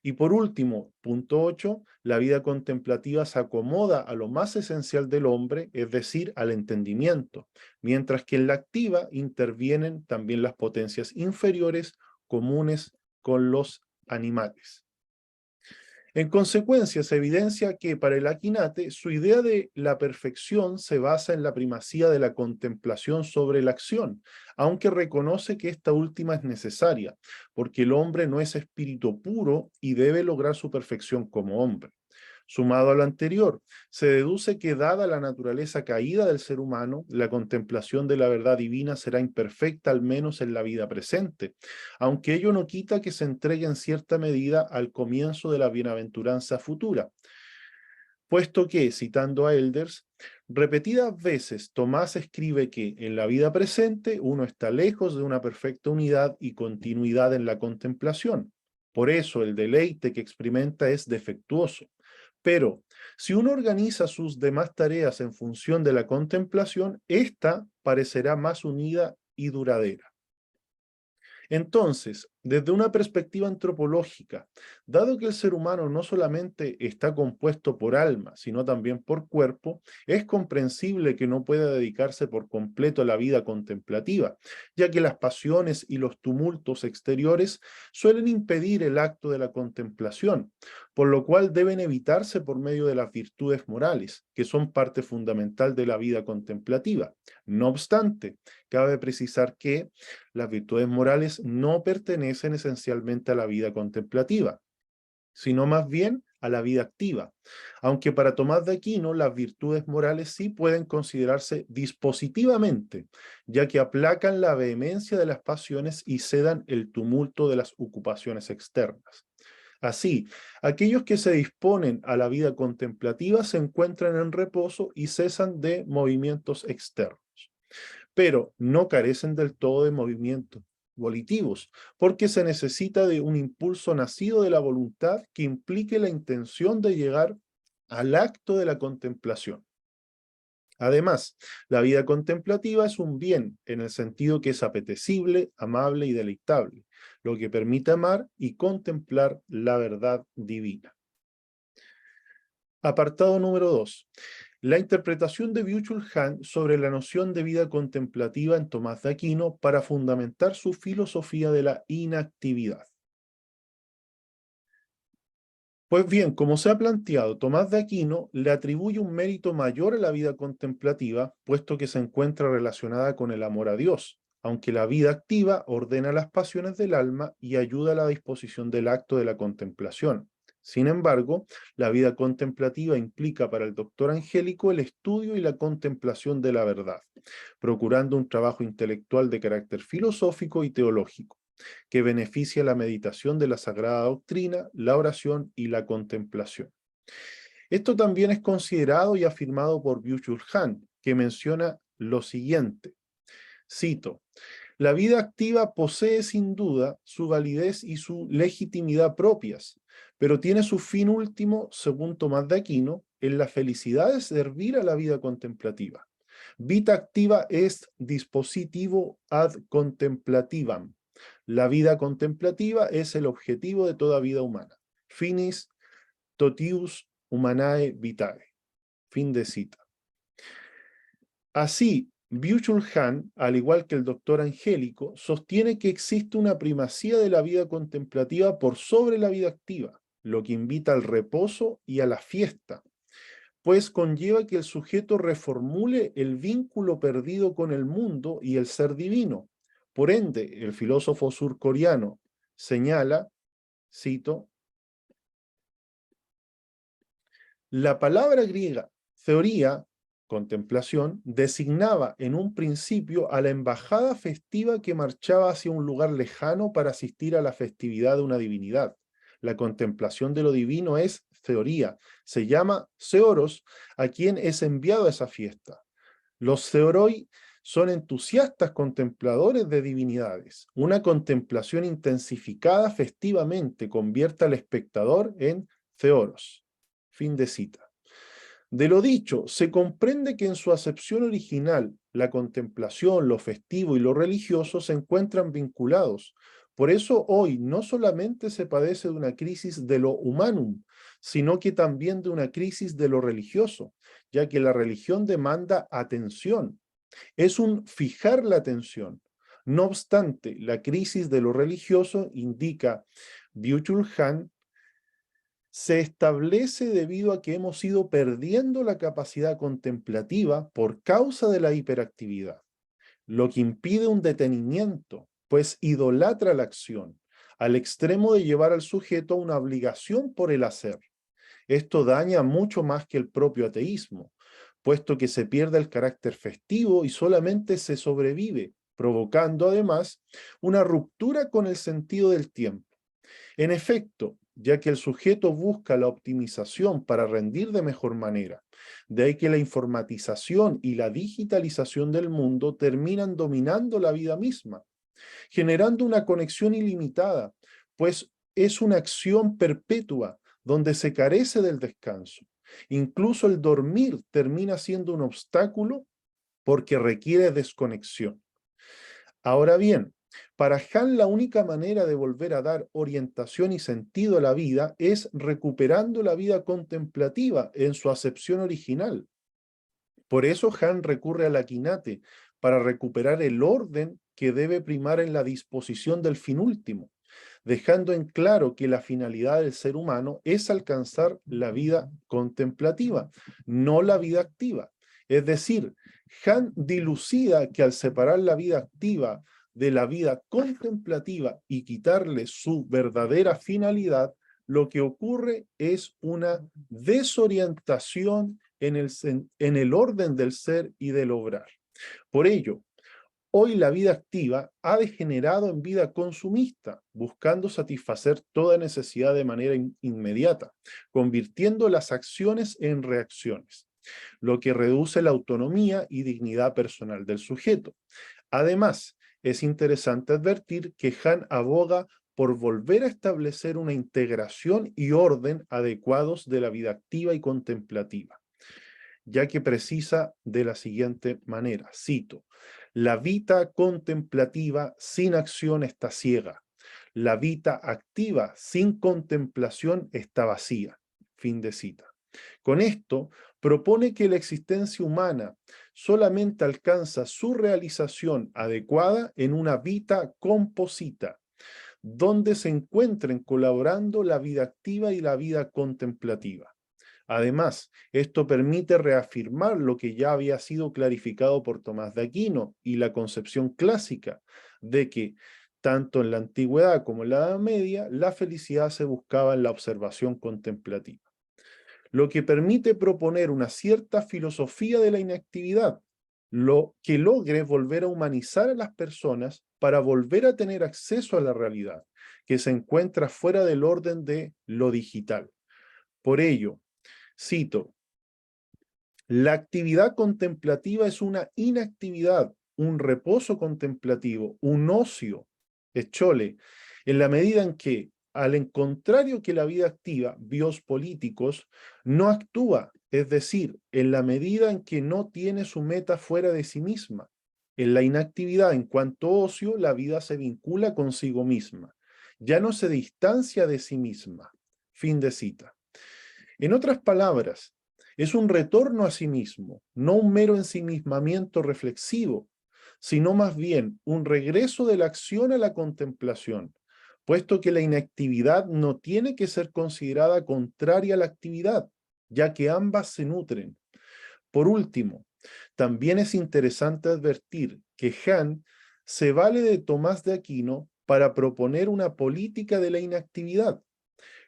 Y por último, punto 8, la vida contemplativa se acomoda a lo más esencial del hombre, es decir, al entendimiento, mientras que en la activa intervienen también las potencias inferiores comunes con los animales. En consecuencia, se evidencia que para el Aquinate su idea de la perfección se basa en la primacía de la contemplación sobre la acción, aunque reconoce que esta última es necesaria, porque el hombre no es espíritu puro y debe lograr su perfección como hombre. Sumado a lo anterior, se deduce que dada la naturaleza caída del ser humano, la contemplación de la verdad divina será imperfecta al menos en la vida presente, aunque ello no quita que se entregue en cierta medida al comienzo de la bienaventuranza futura. Puesto que, citando a Elders, repetidas veces Tomás escribe que en la vida presente uno está lejos de una perfecta unidad y continuidad en la contemplación. Por eso el deleite que experimenta es defectuoso. Pero si uno organiza sus demás tareas en función de la contemplación, ésta parecerá más unida y duradera. Entonces, desde una perspectiva antropológica, dado que el ser humano no solamente está compuesto por alma, sino también por cuerpo, es comprensible que no pueda dedicarse por completo a la vida contemplativa, ya que las pasiones y los tumultos exteriores suelen impedir el acto de la contemplación, por lo cual deben evitarse por medio de las virtudes morales, que son parte fundamental de la vida contemplativa. No obstante, cabe precisar que las virtudes morales no pertenecen esencialmente a la vida contemplativa, sino más bien a la vida activa, aunque para Tomás de Aquino las virtudes morales sí pueden considerarse dispositivamente, ya que aplacan la vehemencia de las pasiones y sedan el tumulto de las ocupaciones externas. Así, aquellos que se disponen a la vida contemplativa se encuentran en reposo y cesan de movimientos externos, pero no carecen del todo de movimientos volitivos, porque se necesita de un impulso nacido de la voluntad que implique la intención de llegar al acto de la contemplación. Además, la vida contemplativa es un bien en el sentido que es apetecible, amable y deleitable, lo que permite amar y contemplar la verdad divina. Apartado número 2. La interpretación de Byung-Chul Han sobre la noción de vida contemplativa en Tomás de Aquino para fundamentar su filosofía de la inactividad. Pues bien, como se ha planteado, Tomás de Aquino le atribuye un mérito mayor a la vida contemplativa, puesto que se encuentra relacionada con el amor a Dios, aunque la vida activa ordena las pasiones del alma y ayuda a la disposición del acto de la contemplación. Sin embargo, la vida contemplativa implica para el doctor Angélico el estudio y la contemplación de la verdad, procurando un trabajo intelectual de carácter filosófico y teológico, que beneficia la meditación de la Sagrada Doctrina, la oración y la contemplación. Esto también es considerado y afirmado por Byung-Chul Han, que menciona lo siguiente, cito, la vida activa posee sin duda su validez y su legitimidad propias, pero tiene su fin último, según Tomás de Aquino, en la felicidad de servir a la vida contemplativa. Vita activa est dispositivo ad contemplativam. La vida contemplativa es el objetivo de toda vida humana. Finis totius humanae vitae. Fin de cita. Así, Byung-Chul Han, al igual que el doctor Angélico, sostiene que existe una primacía de la vida contemplativa por sobre la vida activa, lo que invita al reposo y a la fiesta, pues conlleva que el sujeto reformule el vínculo perdido con el mundo y el ser divino. Por ende, el filósofo surcoreano señala, cito, la palabra griega teoría, contemplación, designaba en un principio a la embajada festiva que marchaba hacia un lugar lejano para asistir a la festividad de una divinidad. La contemplación de lo divino es teoría, se llama seoros a quien es enviado a esa fiesta. Los seoroi son entusiastas contempladores de divinidades. Una contemplación intensificada festivamente convierte al espectador en seoros. Fin de cita. De lo dicho, se comprende que en su acepción original, la contemplación, lo festivo y lo religioso se encuentran vinculados. Por eso hoy no solamente se padece de una crisis de lo humanum, sino que también de una crisis de lo religioso, ya que la religión demanda atención. Es un fijar la atención. No obstante, la crisis de lo religioso, indica Byung-Chul Han, se establece debido a que hemos ido perdiendo la capacidad contemplativa por causa de la hiperactividad, lo que impide un detenimiento, pues idolatra la acción, al extremo de llevar al sujeto a una obligación por el hacer. Esto daña mucho más que el propio ateísmo, puesto que se pierde el carácter festivo y solamente se sobrevive, provocando además una ruptura con el sentido del tiempo. En efecto, ya que el sujeto busca la optimización para rendir de mejor manera, de ahí que la informatización y la digitalización del mundo terminan dominando la vida misma, generando una conexión ilimitada, pues es una acción perpetua donde se carece del descanso. Incluso el dormir termina siendo un obstáculo porque requiere desconexión. Ahora bien, para Han la única manera de volver a dar orientación y sentido a la vida es recuperando la vida contemplativa en su acepción original. Por eso Han recurre a la quinate para recuperar el orden que debe primar en la disposición del fin último, dejando en claro que la finalidad del ser humano es alcanzar la vida contemplativa, no la vida activa. Es decir, Han dilucida que al separar la vida activa de la vida contemplativa y quitarle su verdadera finalidad, lo que ocurre es una desorientación en el orden del ser y del obrar. Por ello, hoy la vida activa ha degenerado en vida consumista, buscando satisfacer toda necesidad de manera inmediata, convirtiendo las acciones en reacciones, lo que reduce la autonomía y dignidad personal del sujeto. Además, es interesante advertir que Han aboga por volver a establecer una integración y orden adecuados de la vida activa y contemplativa, ya que precisa de la siguiente manera, cito: la vida contemplativa sin acción está ciega, la vida activa sin contemplación está vacía. Fin de cita. Con esto, propone que la existencia humana solamente alcanza su realización adecuada en una vida composita, donde se encuentren colaborando la vida activa y la vida contemplativa. Además, esto permite reafirmar lo que ya había sido clarificado por Tomás de Aquino y la concepción clásica de que, tanto en la antigüedad como en la Edad Media, la felicidad se buscaba en la observación contemplativa, lo que permite proponer una cierta filosofía de la inactividad, lo que logre volver a humanizar a las personas para volver a tener acceso a la realidad, que se encuentra fuera del orden de lo digital. Por ello, cito: la actividad contemplativa es una inactividad, un reposo contemplativo, un ocio, echole, en la medida en que, al contrario que la vida activa, bios políticos, no actúa, es decir, en la medida en que no tiene su meta fuera de sí misma. En la inactividad, en cuanto ocio, la vida se vincula consigo misma, ya no se distancia de sí misma. Fin de cita. En otras palabras, es un retorno a sí mismo, no un mero ensimismamiento reflexivo, sino más bien un regreso de la acción a la contemplación, puesto que la inactividad no tiene que ser considerada contraria a la actividad, ya que ambas se nutren. Por último, también es interesante advertir que Hahn se vale de Tomás de Aquino para proponer una política de la inactividad,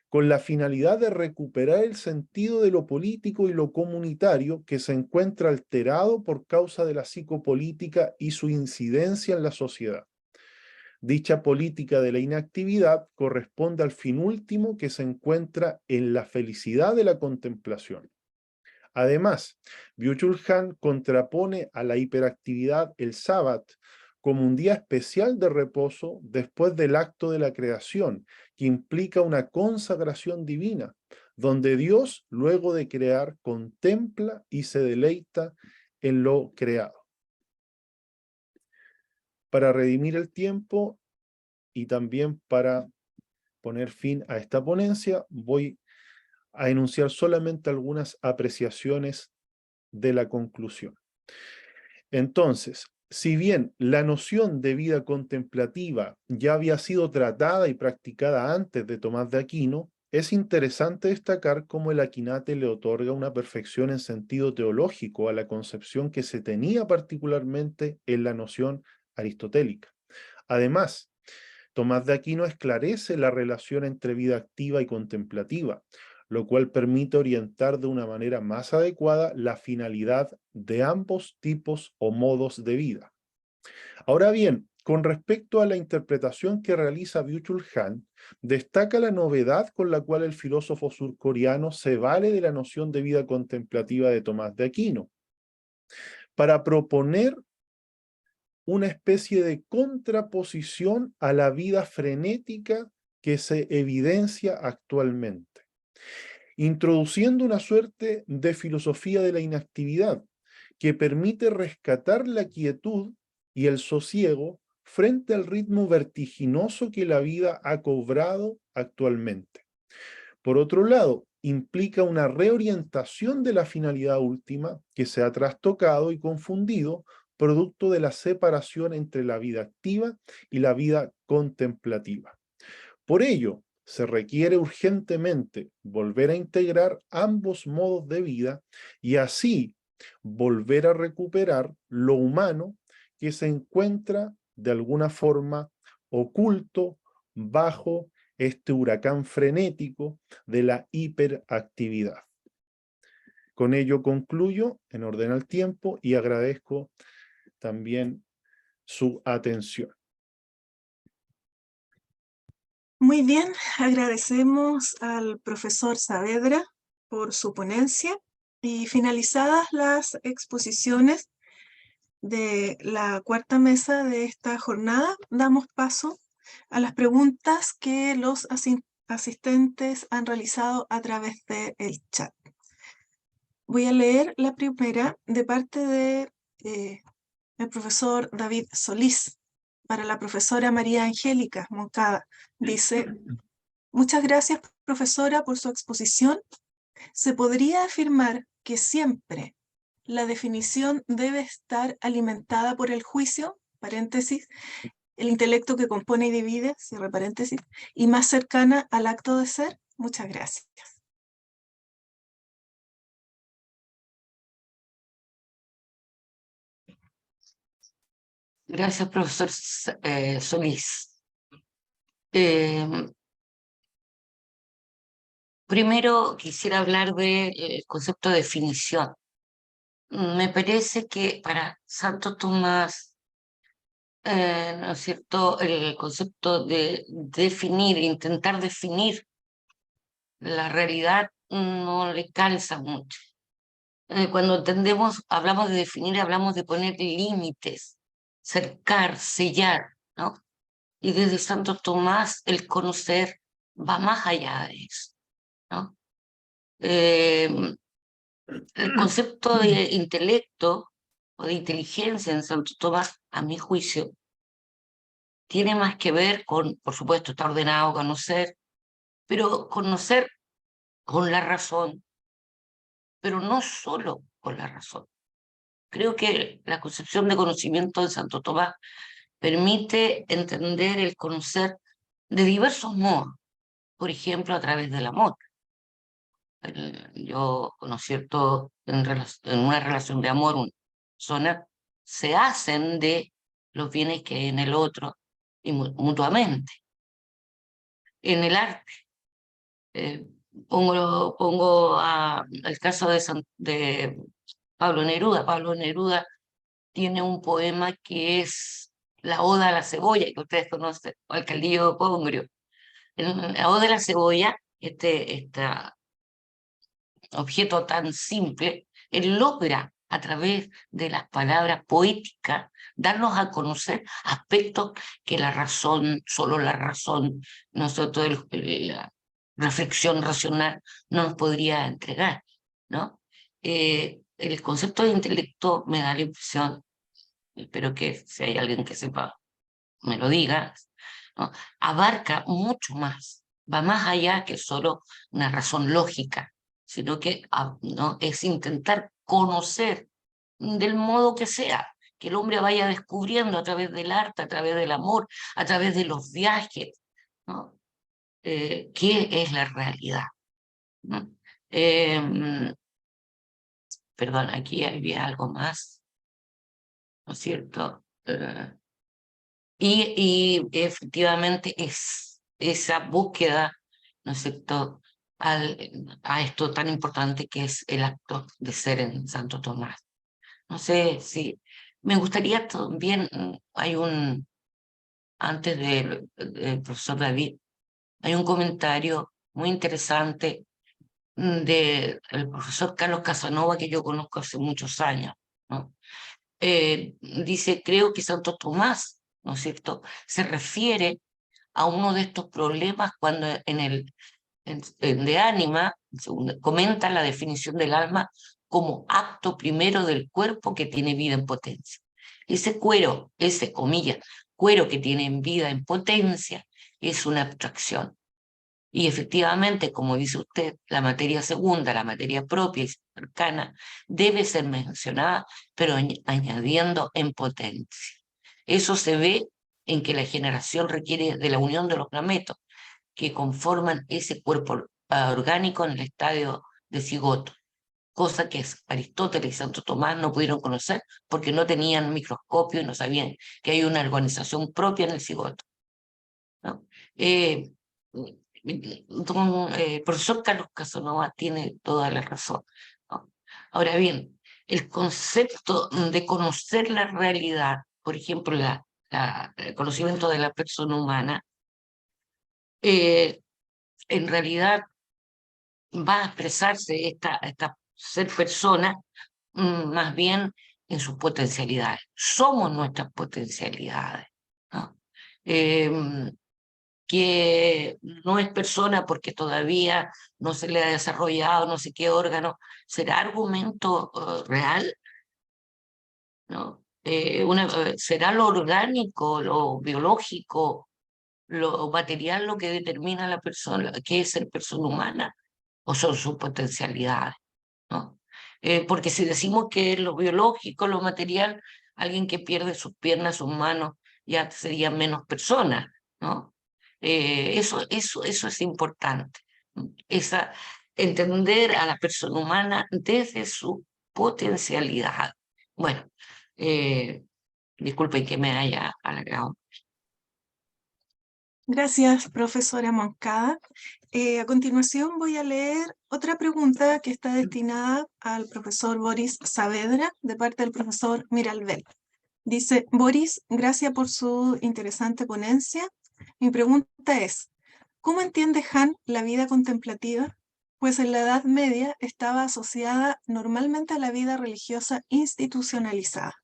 con la finalidad de recuperar el sentido de lo político y lo comunitario que se encuentra alterado por causa de la psicopolítica y su incidencia en la sociedad. Dicha política de la inactividad corresponde al fin último que se encuentra en la felicidad de la contemplación. Además, Byung-Chul Han contrapone a la hiperactividad el sábado como un día especial de reposo después del acto de la creación, que implica una consagración divina, donde Dios, luego de crear, contempla y se deleita en lo creado. Para redimir el tiempo y también para poner fin a esta ponencia, voy a enunciar solamente algunas apreciaciones de la conclusión. Entonces, si bien la noción de vida contemplativa ya había sido tratada y practicada antes de Tomás de Aquino, es interesante destacar cómo el Aquinate le otorga una perfección en sentido teológico a la concepción que se tenía particularmente en la noción aristotélica. Además, Tomás de Aquino esclarece la relación entre vida activa y contemplativa, lo cual permite orientar de una manera más adecuada la finalidad de ambos tipos o modos de vida. Ahora bien, con respecto a la interpretación que realiza Byung-Chul Han, destaca la novedad con la cual el filósofo surcoreano se vale de la noción de vida contemplativa de Tomás de Aquino para proponer una especie de contraposición a la vida frenética que se evidencia actualmente, introduciendo una suerte de filosofía de la inactividad que permite rescatar la quietud y el sosiego frente al ritmo vertiginoso que la vida ha cobrado actualmente. Por otro lado, implica una reorientación de la finalidad última que se ha trastocado y confundido producto de la separación entre la vida activa y la vida contemplativa. Por ello, se requiere urgentemente volver a integrar ambos modos de vida y así volver a recuperar lo humano que se encuentra de alguna forma oculto bajo este huracán frenético de la hiperactividad. Con ello concluyo en orden al tiempo y agradezco también su atención. Muy bien, agradecemos al profesor Saavedra por su ponencia y finalizadas las exposiciones de la cuarta mesa de esta jornada, damos paso a las preguntas que los asistentes han realizado a través del chat. Voy a leer la primera de parte de el profesor David Solís, para la profesora María Angélica Moncada. Dice: muchas gracias, profesora, por su exposición. ¿Se podría afirmar que siempre la definición debe estar alimentada por el juicio, paréntesis, el intelecto que compone y divide, cierre paréntesis, y más cercana al acto de ser? Muchas gracias. Gracias, profesor Solís. Primero quisiera hablar del concepto de definición. Me parece que para Santo Tomás, ¿no es cierto?, el concepto de definir, intentar definir la realidad no le calza mucho. Cuando hablamos de definir, hablamos de poner límites, cercar, sellar, ¿no? Y desde Santo Tomás el conocer va más allá de eso, ¿no? El concepto de intelecto o de inteligencia en Santo Tomás, a mi juicio, tiene más que ver con, por supuesto, está ordenado conocer, pero conocer con la razón, pero no solo con la razón. Creo que la concepción de conocimiento de Santo Tomás permite entender el conocer de diversos modos, por ejemplo, a través del amor. Yo, ¿no es cierto?, en una relación de amor, una persona se hacen de los bienes que hay en el otro y mutuamente. En el arte, pongo el caso de Pablo Neruda. Pablo Neruda tiene un poema que es la Oda a la Cebolla, que ustedes conocen, o el Caldillo de Pongrio. En la Oda a la Cebolla, este objeto tan simple, él logra a través de las palabras poéticas darnos a conocer aspectos que la razón, solo la razón, nosotros la reflexión racional no nos podría entregar, ¿no? El concepto de intelecto me da la impresión, espero que si hay alguien que sepa me lo diga, ¿no?, abarca mucho más, va más allá que solo una razón lógica, sino que ¿no?, es intentar conocer del modo que sea, que el hombre vaya descubriendo a través del arte, a través del amor, a través de los viajes, ¿no?, qué es la realidad, ¿no? Perdón, aquí había algo más, ¿no es cierto? Y efectivamente es esa búsqueda, ¿no es cierto?, a esto tan importante que es el acto de ser en Santo Tomás. No sé si me gustaría también, antes del profesor David, hay un comentario muy interesante del profesor Carlos Casanova, que yo conozco hace muchos años, ¿no? Dice: creo que Santo Tomás, ¿no es cierto?, se refiere a uno de estos problemas cuando en De Ánima comenta la definición del alma como acto primero del cuerpo que tiene vida en potencia. Ese cuero, ese, comillas, cuero que tiene vida en potencia, es una abstracción. Y efectivamente, como dice usted, la materia segunda, la materia propia y cercana, debe ser mencionada, pero añadiendo en potencia. Eso se ve en que la generación requiere de la unión de los gametos que conforman ese cuerpo orgánico en el estadio de cigoto, cosa que Aristóteles y Santo Tomás no pudieron conocer porque no tenían microscopio y no sabían que hay una organización propia en el cigoto, ¿no? Profesor Carlos Casanova tiene toda la razón, ¿no? Ahora bien, el concepto de conocer la realidad, por ejemplo, el conocimiento de la persona humana, en realidad va a expresarse esta ser persona más bien en sus potencialidades. Somos nuestras potencialidades, ¿no? que no es persona porque todavía no se le ha desarrollado no sé qué órgano, ¿será argumento real? ¿No? ¿Será lo orgánico, lo biológico, lo material lo que determina a la persona, qué es ser persona humana? ¿O son sus potencialidades? ¿No? Porque si decimos que es lo biológico, lo material, alguien que pierde sus piernas, sus manos, ya sería menos persona, ¿no? Eso es importante. Entender a la persona humana desde su potencialidad. Bueno, disculpen que me haya alargado. Gracias, profesora Moncada. A continuación voy a leer otra pregunta que está destinada al profesor Boris Saavedra, de parte del profesor Miralbel. Dice, Boris, gracias por su interesante ponencia. Mi pregunta es, ¿cómo entiende Han la vida contemplativa? Pues en la Edad Media estaba asociada normalmente a la vida religiosa institucionalizada.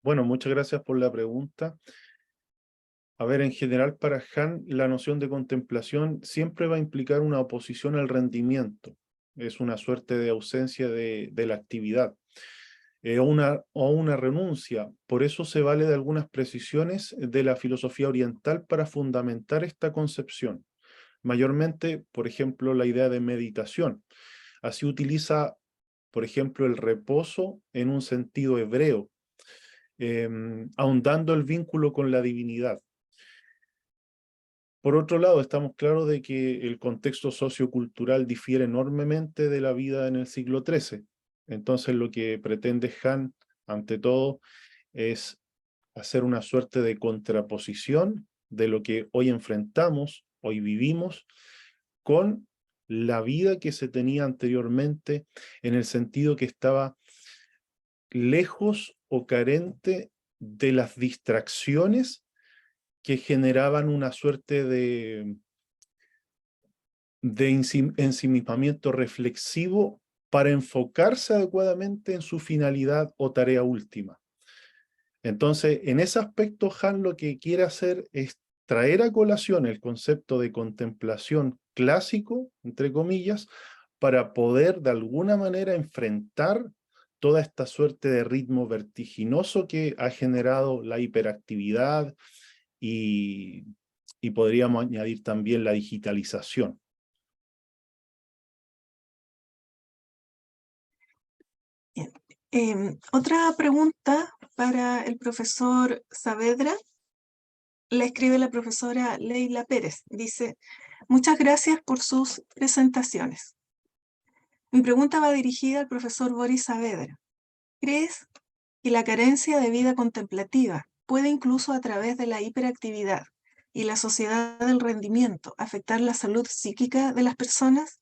Bueno, muchas gracias por la pregunta. A ver, en general para Han, la noción de contemplación siempre va a implicar una oposición al rendimiento. Es una suerte de ausencia de la actividad. O una renuncia. Por eso se vale de algunas precisiones de la filosofía oriental para fundamentar esta concepción. Mayormente, por ejemplo, la idea de meditación. Así utiliza, por ejemplo, el reposo en un sentido hebreo, ahondando el vínculo con la divinidad. Por otro lado, estamos claros de que el contexto sociocultural difiere enormemente de la vida en el siglo XIII. Entonces, lo que pretende Han, ante todo, es hacer una suerte de contraposición de lo que hoy enfrentamos, hoy vivimos, con la vida que se tenía anteriormente, en el sentido que estaba lejos o carente de las distracciones que generaban una suerte de ensimismamiento reflexivo para enfocarse adecuadamente en su finalidad o tarea última. Entonces, en ese aspecto, Han lo que quiere hacer es traer a colación el concepto de contemplación clásico, entre comillas, para poder de alguna manera enfrentar toda esta suerte de ritmo vertiginoso que ha generado la hiperactividad y podríamos añadir también la digitalización. Bien. Otra pregunta para el profesor Saavedra. La escribe la profesora Leila Pérez. Dice, muchas gracias por sus presentaciones. Mi pregunta va dirigida al profesor Boris Saavedra. ¿Crees que la carencia de vida contemplativa puede incluso a través de la hiperactividad y la sociedad del rendimiento afectar la salud psíquica de las personas?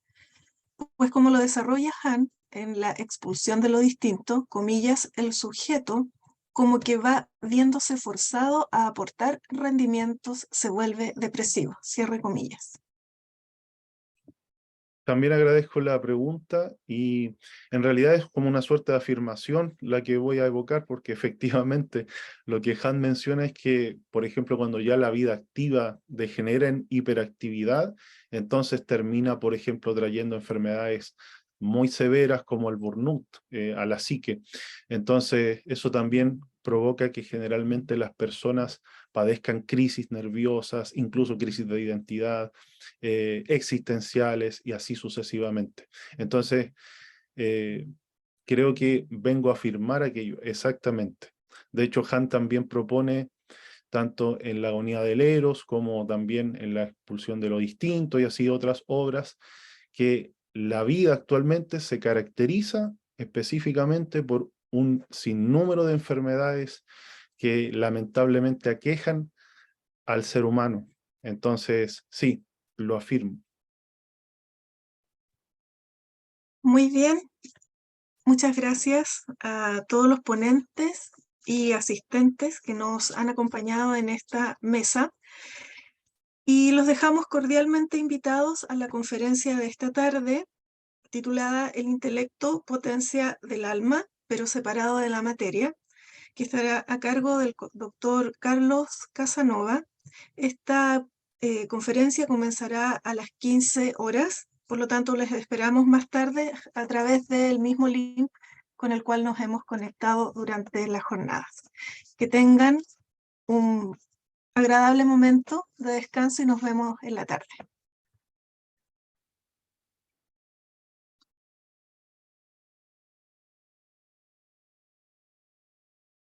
Pues como lo desarrolla Han en la expulsión de lo distinto, comillas, el sujeto como que va viéndose forzado a aportar rendimientos, se vuelve depresivo, cierre comillas. También agradezco la pregunta y en realidad es como una suerte de afirmación la que voy a evocar, porque efectivamente lo que Han menciona es que, por ejemplo, cuando ya la vida activa degenera en hiperactividad, entonces termina, por ejemplo, trayendo enfermedades muy severas como el burnout a la psique. Entonces eso también provoca que generalmente las personas padezcan crisis nerviosas, incluso crisis de identidad, existenciales y así sucesivamente. Entonces, creo que vengo a afirmar aquello, exactamente. De hecho, Han también propone, tanto en la agonía del Eros, como también en la expulsión de lo distinto y así otras obras, que la vida actualmente se caracteriza específicamente por un sinnúmero de enfermedades que lamentablemente aquejan al ser humano. Entonces, sí, lo afirmo. Muy bien, muchas gracias a todos los ponentes y asistentes que nos han acompañado en esta mesa. Y los dejamos cordialmente invitados a la conferencia de esta tarde, titulada El intelecto, potencia del alma, pero separado de la materia, que estará a cargo del doctor Carlos Casanova. Esta conferencia comenzará a las 15 horas, por lo tanto les esperamos más tarde a través del mismo link con el cual nos hemos conectado durante las jornadas. Que tengan un agradable momento de descanso y nos vemos en la tarde.